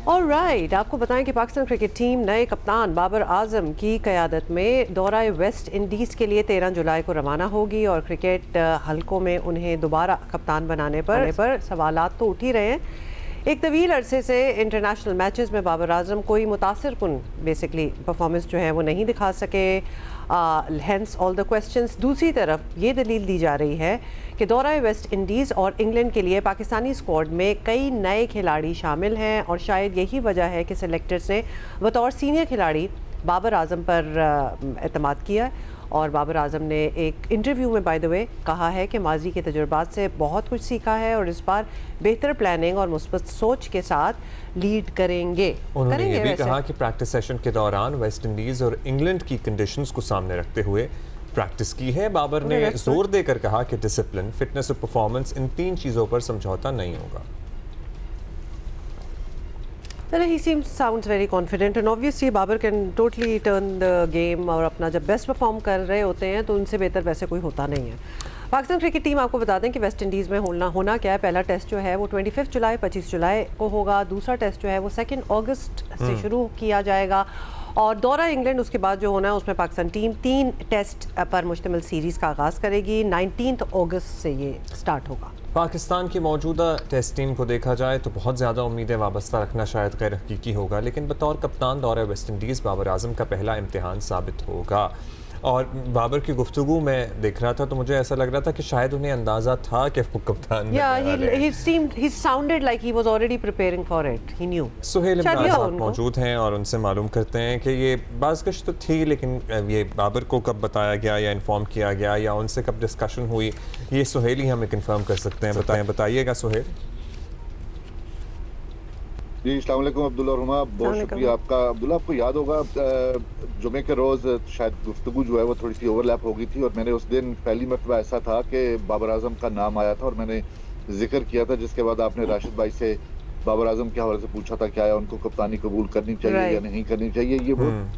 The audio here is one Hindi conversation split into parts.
ऑलराइट, आपको बताएं कि पाकिस्तान क्रिकेट टीम नए कप्तान बाबर आजम की क़यादत में दौरा वेस्ट इंडीज़ के लिए 13 जुलाई को रवाना होगी और क्रिकेट हलकों में उन्हें दोबारा कप्तान बनाने पर सवालात तो उठ ही रहे हैं। एक तवील अरसे से इंटरनेशनल मैचेस में बाबर आजम कोई मुतासिरकुन बेसिकली परफॉर्मेंस जो है वो नहीं दिखा सके, हेंस ऑल द क्वेश्चंस। दूसरी तरफ ये दलील दी जा रही है कि दौरा वेस्ट इंडीज़ और इंग्लैंड के लिए पाकिस्तानी स्क्वाड में कई नए खिलाड़ी शामिल हैं और शायद यही वजह है कि सेलेक्टर्स ने बतौर सीनियर खिलाड़ी बाबर आजम पर एतमाद किया। और बाबर आजम ने एक इंटरव्यू में बाय द वे कहा है कि माजी के तजुर्बात से बहुत कुछ सीखा है और इस बार बेहतर प्लानिंग और मुस्बत सोच के साथ लीड करेंगे। उन्होंने ये भी कहा कि प्रैक्टिस सेशन के दौरान वेस्ट इंडीज़ और इंग्लैंड की कंडीशंस को सामने रखते हुए प्रैक्टिस की है। बाबर ने जोर देकर कहा कि डिसिप्लिन, फिटनेस और परफॉर्मेंस, इन 3 चीज़ों पर समझौता नहीं होगा। He sounds very confident and obviously Babar can totally turn the game और अपना जब बेस्ट परफॉर्म कर रहे होते हैं तो उनसे बेहतर वैसे कोई होता नहीं है। पाकिस्तान क्रिकेट टीम, आपको बता दें कि वेस्ट इंडीज़ में होना क्या है। पहला टेस्ट जो है वो 25 जुलाई 25 जुलाई को होगा। दूसरा टेस्ट जो है वो 2 अगस्त से शुरू किया जाएगा और दौरा इंग्लैंड उसके बाद जो होना है उसमें पाकिस्तान टीम 3 टेस्ट पर मुश्तमिल सीरीज़ का आगाज़ करेगी। 19 अगस्त से ये स्टार्ट होगा। पाकिस्तान की मौजूदा टेस्ट टीम को देखा जाए तो बहुत ज़्यादा उम्मीदें वाबस्ता रखना शायद गैर हकीकी होगा, लेकिन बतौर कप्तान दौरा वेस्ट इंडीज़ बाबर आजम का पहला इम्तिहान साबित होगा। और बाबर की गुफ्तगू में देख रहा था तो मुझे ऐसा लग रहा था कि शायद उन्हें अंदाज़ा था कि वो कप्तान he sounded like he was already preparing for it. He knew. Suhail Imran मौजूद हैं और उनसे मालूम करते हैं कि ये बाज़गश तो थी, लेकिन ये बाबर को कब बताया गया या इन्फॉर्म किया गया या उनसे कब डिस्कशन हुई, ये सुहेल ही हमें कंफर्म कर सकते हैं। बताइएगा सुहेल। जी अस्सलाम वालेकुम अब्दुल्ला और हुमा, बहुत शुक्रिया आपका। अब्दुल्ला, आपको याद होगा जुमे के रोज़ शायद गुफ्तगू जो है वो थोड़ी सी ओवरलैप हो गई थी और मैंने उस दिन पहली मरतबा ऐसा था कि बाबर आजम का नाम आया था और मैंने जिक्र किया था, जिसके बाद आपने राशिद भाई से बाबर आजम के हवाले से पूछा था क्या उनको कप्तानी कबूल करनी चाहिए या नहीं करनी चाहिए।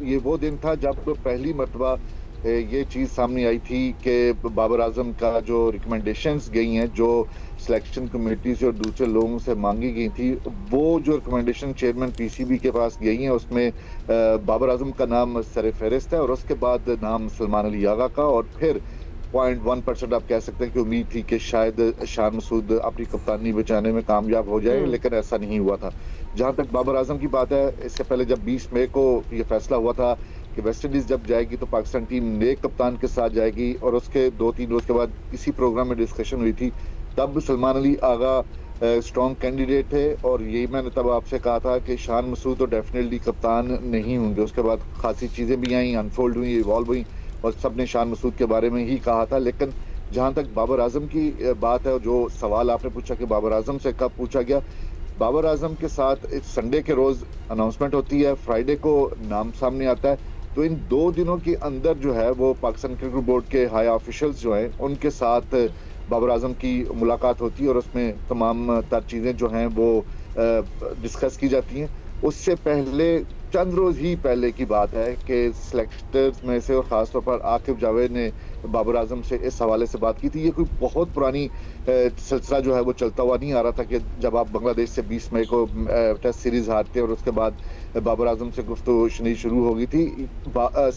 ये वो दिन था जब पहली मरतबा ये चीज़ सामने आई थी कि बाबर आजम का जो रिकमेंडेशंस गई हैं, जो सिलेक्शन कमेटी से और दूसरे लोगों से मांगी गई थी, वो जो रिकमेंडेशन चेयरमैन पीसीबी के पास गई हैं उसमें बाबर आजम का नाम सर फहरिस्त है और उसके बाद नाम सलमान अली आगा का, और फिर 0.1% आप कह सकते हैं कि उम्मीद थी कि शायद शान मसूद अपनी कप्तानी बचाने में कामयाब हो जाए, लेकिन ऐसा नहीं हुआ था। जहाँ तक बाबर आजम की बात है, इससे पहले जब 20 मई को ये फैसला हुआ था कि वेस्ट इंडीज जब जाएगी तो पाकिस्तान टीम नए कप्तान के साथ जाएगी और उसके 2-3 रोज के बाद इसी प्रोग्राम में डिस्कशन हुई थी, तब सलमान अली आगा स्ट्रॉन्ग कैंडिडेट थे और यही मैंने तब आपसे कहा था कि शान मसूद तो डेफिनेटली कप्तान नहीं होंगे। उसके बाद खासी चीज़ें भी आई, अनफोल्ड हुई, इवॉल्व हुई और सब ने शान मसूद के बारे में ही कहा था। लेकिन जहाँ तक बाबर आजम की बात है, जो सवाल आपने पूछा कि बाबर आजम से कब पूछा गया, बाबर आजम के साथ संडे के रोज़ अनाउंसमेंट होती है, फ्राइडे को नाम सामने आता है, तो इन 2 दिनों के अंदर जो है वो पाकिस्तान क्रिकेट बोर्ड के हाई ऑफिशियल्स जो हैं उनके साथ बाबर आजम की मुलाकात होती है और उसमें तमाम तर चीज़ें जो हैं वो डिस्कस की जाती हैं। उससे पहले चंद रोज़ ही पहले की बात है कि सिलेक्टर्स में से और ख़ासतौर पर आकिब जावेद ने बाबर आजम से इस हवाले से बात की थी। ये कोई बहुत पुरानी सिलसिला जो है वो चलता हुआ नहीं आ रहा था कि जब आप बांग्लादेश से 20 मई को टेस्ट सीरीज़ हारते और उसके बाद बाबर आजम से गुफ्तगू शुरू हो गई थी।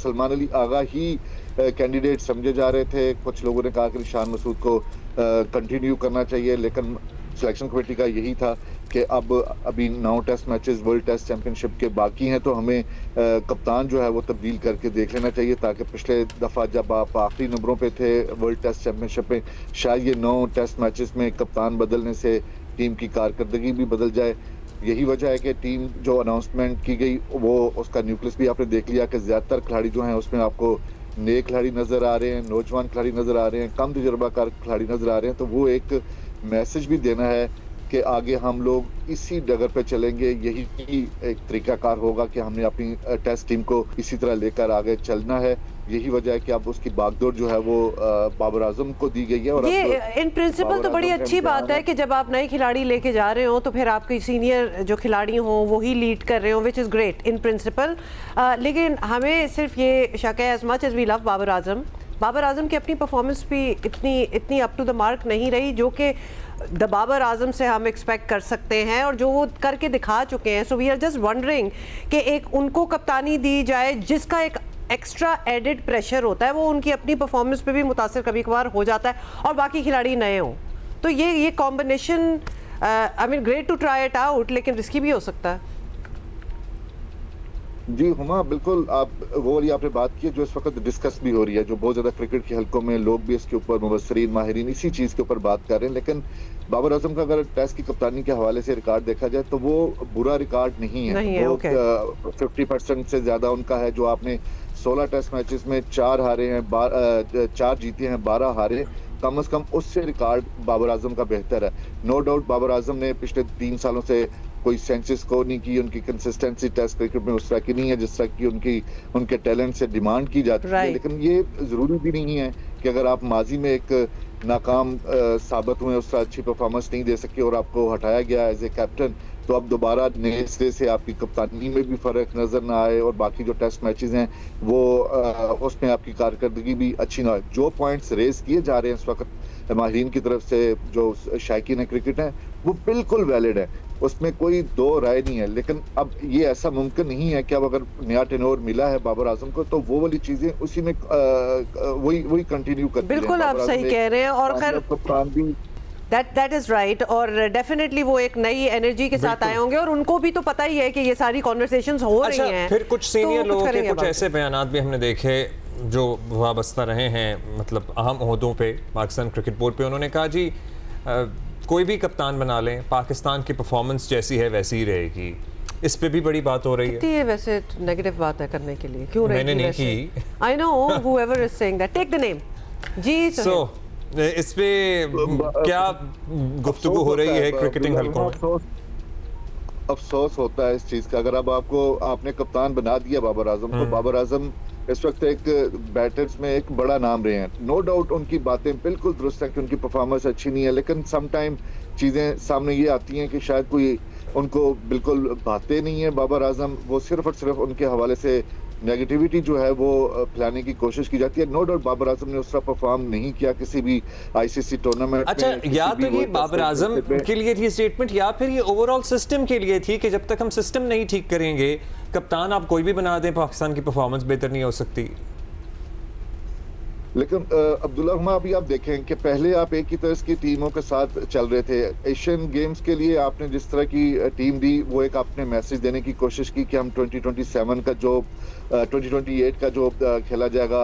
सलमान अली आगा ही कैंडिडेट समझे जा रहे थे। कुछ लोगों ने कहा कि शान मसूद को कंटिन्यू करना चाहिए, लेकिन सिलेक्शन कमेटी का यही था कि अब अभी 9 test matches world test championship के बाकी हैं, तो हमें कप्तान जो है वो तब्दील करके देख लेना चाहिए, ताकि पिछले दफ़ा जब आप आखिरी नंबरों पे थे वर्ल्ड टेस्ट चैंपियनशिप में, शायद ये 9 टेस्ट मैचेस में कप्तान बदलने से टीम की कारकर्दगी भी बदल जाए। यही वजह है कि टीम जो अनाउंसमेंट की गई वो उसका न्यूक्लियस भी आपने देख लिया कि ज़्यादातर खिलाड़ी जो हैं उसमें आपको नए खिलाड़ी नज़र आ रहे हैं, नौजवान खिलाड़ी नज़र आ रहे हैं, कम तजुर्बाकार खिलाड़ी नज़र आ रहे हैं। तो वो एक मैसेज भी देना है कि आगे हम लोग इसी डगर पे चलेंगे, यही एक तरीकाकार होगा कि हमने अपनी टेस्ट टीम को इसी तरह लेकर आगे चलना है। यही वजह है कि अब उसकी बागडोर जो है वो बाबर आजम को दी गई है। और ये इन प्रिंसिपल तो बड़ी अच्छी बात है कि जब आप नए खिलाड़ी लेके जा रहे हो तो फिर आपके सीनियर जो खिलाड़ी हों वो ही लीड कर रहे हो, which is great in principle. लेकिन हमें सिर्फ ये शक है, as much as we love Babar Azam, Babar Azam की अपनी परफॉर्मेंस भी इतनी अप टू द मार्क नहीं रही जो कि द बाबर आजम से हम एक्सपेक्ट कर सकते हैं और जो वो करके दिखा चुके हैं। So we are just wondering कि एक उनको कप्तानी दी जाए जिसका एक एक्स्ट्रा एडिड प्रेशर होता है, वो उनकी अपनी परफॉर्मेंस पे भी मुतासिर कभी कभार हो जाता है और बाकी खिलाड़ी नए हों। तो ये combination I mean great to try it out, लेकिन रिस्की भी हो सकता है। जी हुमा, बिल्कुल आप वो वाली आपने बात की है जो इस वक्त डिस्कस भी हो रही है, जो बहुत ज्यादा क्रिकेट के हलकों में लोग भी इसके ऊपर मुबसरीन माहिरीन इसी चीज के ऊपर बात कर रहे हैं। लेकिन बाबर आजम का अगर टेस्ट की कप्तानी के हवाले से रिकॉर्ड देखा जाए तो वो बुरा रिकॉर्ड नहीं है, वो 50% से ज्यादा उनका है। जो आपने 16 टेस्ट मैचेस में 4 हारे हैं, 4 जीते हैं, 12 हारे, कम से कम उससे रिकॉर्ड बाबर आजम का बेहतर है। नो डाउट बाबर आजम ने पिछले 3 सालों से कोई सेंचुरी स्कोर नहीं की, उनकी कंसिस्टेंसी टेस्ट क्रिकेट में उस तरह की नहीं है जिस तरह की उनके टैलेंट से डिमांड की जाती है। लेकिन ये जरूरी भी नहीं है कि अगर आप माजी में एक नाकाम साबित हुए, उस तरह अच्छी परफॉर्मेंस नहीं दे सके और आपको हटाया गया एज ए कैप्टन, तो अब दोबारा नए सिरे से आपकी कप्तानी में भी फर्क नजर ना आए और बाकी जो टेस्ट मैचेस हैं वो उसमें आपकी कारकर्दगी भी अच्छी ना हो। जो पॉइंट्स रेज किए जा रहे हैं इस वक्त माहिरीन की तरफ से, जो शायकीन क्रिकेट हैं, वो बिल्कुल वैलिड है, उसमें कोई दो राय नहीं है। लेकिन अब ये ऐसा मुमकिन नहीं है कि अब अगर नया टेनोर मिला है बाबर आजम को तो वो वाली चीजें उसी में वही कंटिन्यू करती हैं। बिल्कुल आप सही कह रहे हैं और खैर That is right, और डेफिनेटली वो एक नई एनर्जी के साथ आए होंगे और उनको भी तो पता ही है कि ये सारी कॉन्वर्सेशंस हो रही हैं। फिर कुछ सीनियर लोगों के कुछ ऐसे बयानात भी हमने देखे जो वाबस्ता रहे हैं, मतलब अहम ओहदों पे पाकिस्तान क्रिकेट बोर्ड पे। उन्होंने कहा जी कोई भी कप्तान बना लें, पाकिस्तान की परफॉर्मेंस जैसी है वैसी ही रहेगी। इस पे भी बड़ी बात हो रही है। ये वैसे नेगेटिव बात है करने के लिए, क्यों मैंने नहीं की। I know whoever is saying that, take the name जी। So, इस पे क्या गुफ्तगू हो रही है क्रिकेटिंग हलकों में? अफसोस होता है इस चीज का। अगर अब आपने कप्तान बना दिया बाबर आजम को, बाबर आजम इस वक्त एक बैटर्स में एक बड़ा नाम रहे हैं। नो डाउट उनकी बातें बिल्कुल दुरुस्त हैं कि उनकी परफॉर्मेंस अच्छी नहीं है, लेकिन सम टाइम चीजें सामने ये आती हैं कि शायद कोई उनको बिल्कुल बातें नहीं है बाबर आजम, वो सिर्फ और सिर्फ उनके हवाले से नेगेटिविटी जो है वो फैलाने की कोशिश की जाती है। नो डाउट बाबर आजम ने उस तरह परफॉर्म नहीं किया किसी भी आईसीसी टूर्नामेंट में। अच्छा, या तो ये बाबर आजम के लिए थी स्टेटमेंट या फिर ये ओवरऑल सिस्टम के लिए थी कि जब तक हम सिस्टम नहीं ठीक करेंगे, कप्तान आप कोई भी बना दें, पाकिस्तान की परफॉर्मेंस बेहतर नहीं हो सकती। लेकिन अब्दुल्ला हुमा, अभी आप देखें कि पहले आप एक ही तरह की टीमों के साथ चल रहे थे। एशियन गेम्स के लिए आपने जिस तरह की टीम दी, वो एक आपने मैसेज देने की कोशिश की कि हम 2027 का जो 2028 का जो खेला जाएगा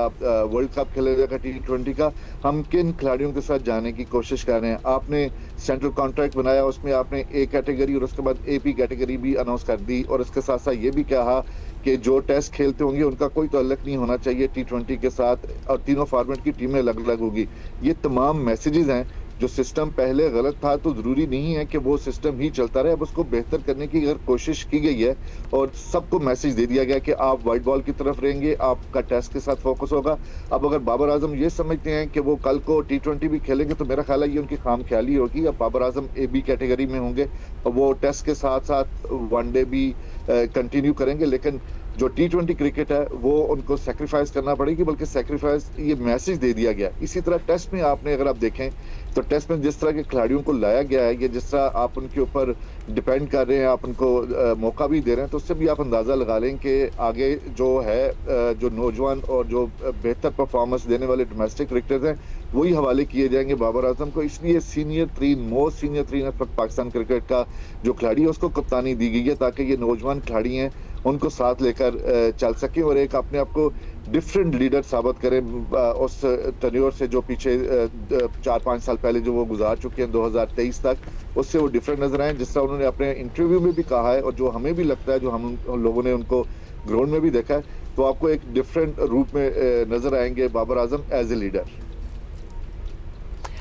वर्ल्ड कप खेला जाएगा T20 का, हम किन खिलाड़ियों के साथ जाने की कोशिश कर रहे हैं। आपने सेंट्रल कॉन्ट्रैक्ट बनाया, उसमें आपने ए कैटेगरी और उसके बाद AP कैटेगरी भी अनाउंस कर दी और इसके साथ साथ ये भी कहा कि जो टेस्ट खेलते होंगे उनका कोई ताल्लुक नहीं होना चाहिए T20 के साथ और तीनों फॉर्मेट की टीमें अलग अलग होगी। ये तमाम मैसेजेस हैं। जो सिस्टम पहले गलत था तो जरूरी नहीं है कि वो सिस्टम ही चलता रहे। अब उसको बेहतर करने की अगर कोशिश की गई है और सबको मैसेज दे दिया गया कि आप वाइट बॉल की तरफ रहेंगे, आपका टेस्ट के साथ फोकस होगा। अब अगर बाबर आजम ये समझते हैं कि वो कल को T20 भी खेलेंगे तो मेरा ख्याल है ये उनकी खामख्याली होगी। अब बाबर आजम AB कैटेगरी में होंगे और वो टेस्ट के साथ साथ वनडे भी कंटिन्यू करेंगे, लेकिन जो T20 क्रिकेट है वो उनको सेक्रीफाइस करना पड़ेगी। बल्कि सेक्रीफाइस ये मैसेज दे दिया गया। इसी तरह टेस्ट में आपने अगर आप देखें तो टेस्ट में जिस तरह के खिलाड़ियों को लाया गया है, ये जिस तरह आप उनके ऊपर डिपेंड कर रहे हैं, आप उनको मौका भी दे रहे हैं, तो उससे भी आप अंदाजा लगा लें कि आगे जो है जो नौजवान और जो बेहतर परफॉर्मेंस देने वाले डोमेस्टिक क्रिकेटर्स हैं वही हवाले किए जाएंगे बाबर आजम को। इसलिए मोस्ट सीनियर तरीन पाकिस्तान क्रिकेट का जो खिलाड़ी है उसको कप्तानी दी गई है ताकि ये नौजवान खिलाड़ी हैं उनको साथ लेकर चल सकें और एक अपने आप को डिफरेंट लीडर साबित करें उस टेन्योर से जो पीछे 4-5 साल पहले जो वो गुजार चुके हैं 2023 तक, उससे वो डिफरेंट नजर आए। जिस तरह उन्होंने अपने इंटरव्यू में भी कहा है और जो हमें भी लगता है, जो हम लोगों ने उनको ग्राउंड में भी देखा है, तो आपको एक डिफरेंट रूप में नजर आएंगे Babar Azam as a leader.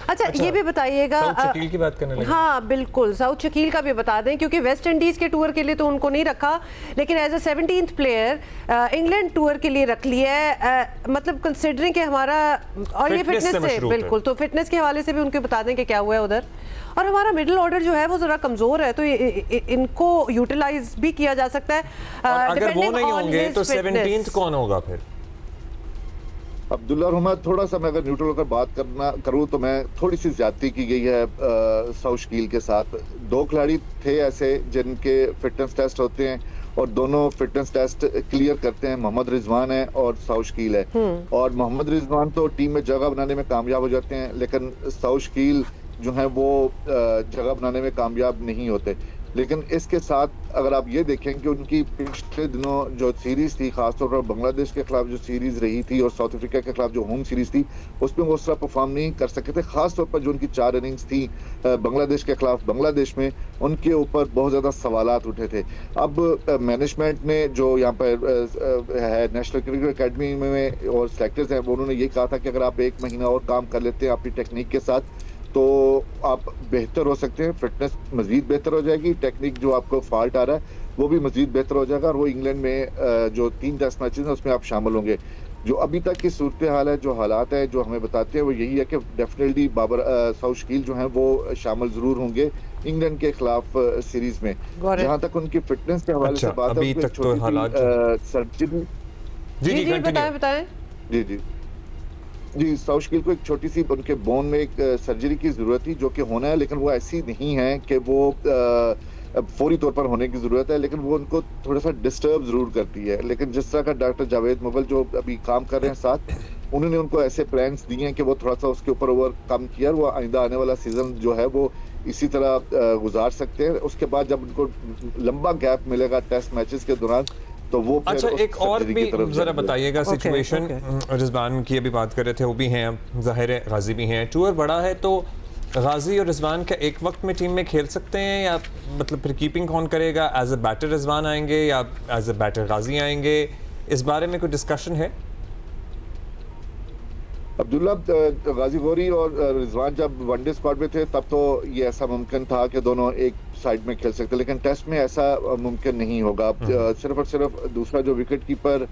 अच्छा, ये भी बताइएगा, शकील की बात करने लगे। हाँ बिल्कुल, साउथ शकील का भी बता दें क्योंकि वेस्ट इंडीज के टूर के लिए तो उनको नहीं रखा, लेकिन as a 17th player England tour के लिए रख लिया है। मतलब कंसिडरिंग कि हमारा और ये फिटनेस से बिल्कुल, तो फिटनेस के हवाले से भी उनको बता दें कि क्या हुआ है उधर। और हमारा मिडिल ऑर्डर जो है वो जरा कमजोर है, तो इनको यूटिलाइज भी किया जा सकता है। अगर वो नहीं होंगे तो 17th कौन होगा फिर? अब्दुल्ला रहमान, थोड़ा सा मैं अगर न्यूट्रल होकर बात करूं तो मैं थोड़ी सी ज्यादती की गई है साउथ शकील के साथ। दो खिलाड़ी थे ऐसे जिनके फिटनेस टेस्ट होते हैं और दोनों फिटनेस टेस्ट क्लियर करते हैं। मोहम्मद रिजवान है और साउथ शकील है। और मोहम्मद रिजवान तो टीम में जगह बनाने में कामयाब हो जाते हैं, लेकिन साउथ शकील जो है वो जगह बनाने में कामयाब नहीं होते। लेकिन इसके साथ अगर आप ये देखें कि उनकी पिछले दिनों जो सीरीज थी, खासतौर पर बांग्लादेश के खिलाफ जो सीरीज रही थी और साउथ अफ्रीका के खिलाफ जो होम सीरीज थी, उसमें वो उस तरह परफॉर्म नहीं कर सके थे। खासतौर पर जो उनकी 4 इनिंग्स थी बांग्लादेश के खिलाफ बांग्लादेश में, उनके ऊपर बहुत ज्यादा सवालात उठे थे। अब मैनेजमेंट ने जो यहाँ पर है नेशनल क्रिकेट अकेडमी में और सेलेक्टर्स हैं, वो उन्होंने ये कहा था कि अगर आप 1 महीना और काम कर लेते हैं अपनी टेक्निक के साथ तो आप बेहतर हो सकते हैं। फिटनेस मजीद बेहतर हो जाएगी, टेक्निक जो आपको फॉल्ट आ रहा है वो भी मजीद बेहतर हो जाएगा और वो इंग्लैंड में जो 3 टेस्ट मैचेस हैं उसमें आप शामिल होंगे। जो अभी तक की सूरत हाल है, जो हालात है, जो हमें बताते हैं वो यही है कि डेफिनेटली साउथ शकील जो हैं वो शामिल जरूर होंगे इंग्लैंड के खिलाफ सीरीज में। जहां तक उनकी फिटनेस के हवाले से बात है, अभी तक तो हालात सर्जरी जी बताएं जी साउथ शकील को एक छोटी सी उनके बोन में एक सर्जरी की जरूरत थी, जो कि होना है, लेकिन वो ऐसी नहीं है कि वो फौरी तौर पर होने की जरूरत है, लेकिन वो उनको थोड़ा सा डिस्टर्ब जरूर करती है। लेकिन जिस तरह का डॉक्टर जावेद मुगल जो अभी काम कर रहे हैं साथ, उन्होंने उनको ऐसे प्लान्स दिए हैं कि वो थोड़ा सा उसके ऊर ओवरकम किया, वो आइंदा आने वाला सीजन जो है वो इसी तरह गुजार सकते हैं। उसके बाद जब उनको लंबा गैप मिलेगा टेस्ट मैचेस के दौरान तो वो अच्छा एक और भी जरा बताइएगा सिचुएशन। रिजवान की अभी बात कर रहे थे, वो भी हैं, ज़ाहिर है गाजी भी हैं, टूर बड़ा है, तो गाजी और रिजवान क्या एक वक्त में टीम में खेल सकते हैं, या मतलब फिर कीपिंग कौन करेगा? एज अ बैटर रिजवान आएंगे या एज अ बैटर गाजी आएंगे? इस बारे में कोई डिस्कशन है? अब्दुल्ला, गाजी गौरी और रिजवान जब वनडे स्क्वाड में थे तब तो ये ऐसा मुमकिन था कि दोनों एक साइड में खेल सकते, लेकिन टेस्ट में ऐसा मुमकिन नहीं होगा। सिर्फ और सिर्फ दूसरा जो विकेट कीपर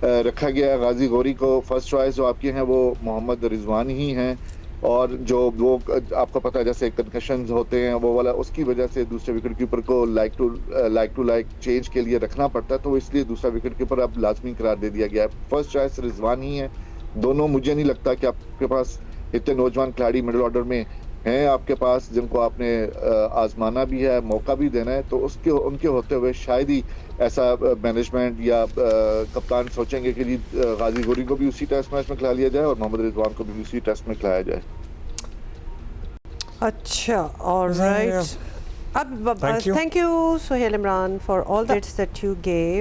रखा गया है गाजी गौरी को, फर्स्ट चॉइस जो आपके हैं वो मोहम्मद रिजवान ही हैं। और जो वो आपको पता है जैसे कंकशन होते हैं वो वाला, उसकी वजह से दूसरे विकेट कीपर को लाइक टू चेंज के लिए रखना पड़ता है, तो इसलिए दूसरा विकेट कीपर अब लाजमी करार दे दिया गया है। फर्स्ट चॉइस रिजवान ही है। दोनों, मुझे नहीं लगता कि आपके पास इतने नौजवान खिलाड़ी मिडिल ऑर्डर में हैं आपके पास जिनको आपने आजमाना भी है, मौका भी देना है, तो उनके होते हुए शायद ही ऐसा मैनेजमेंट या कप्तान सोचेंगे कि जी गाजी गौरी को भी उसी टेस्ट मैच में खिला लिया जाए और मोहम्मद रिजवान को भी उसी टेस्ट में खिलाया जाए। अच्छा, ऑलराइट। अब thank you Suhail Imran for all that's that you gave.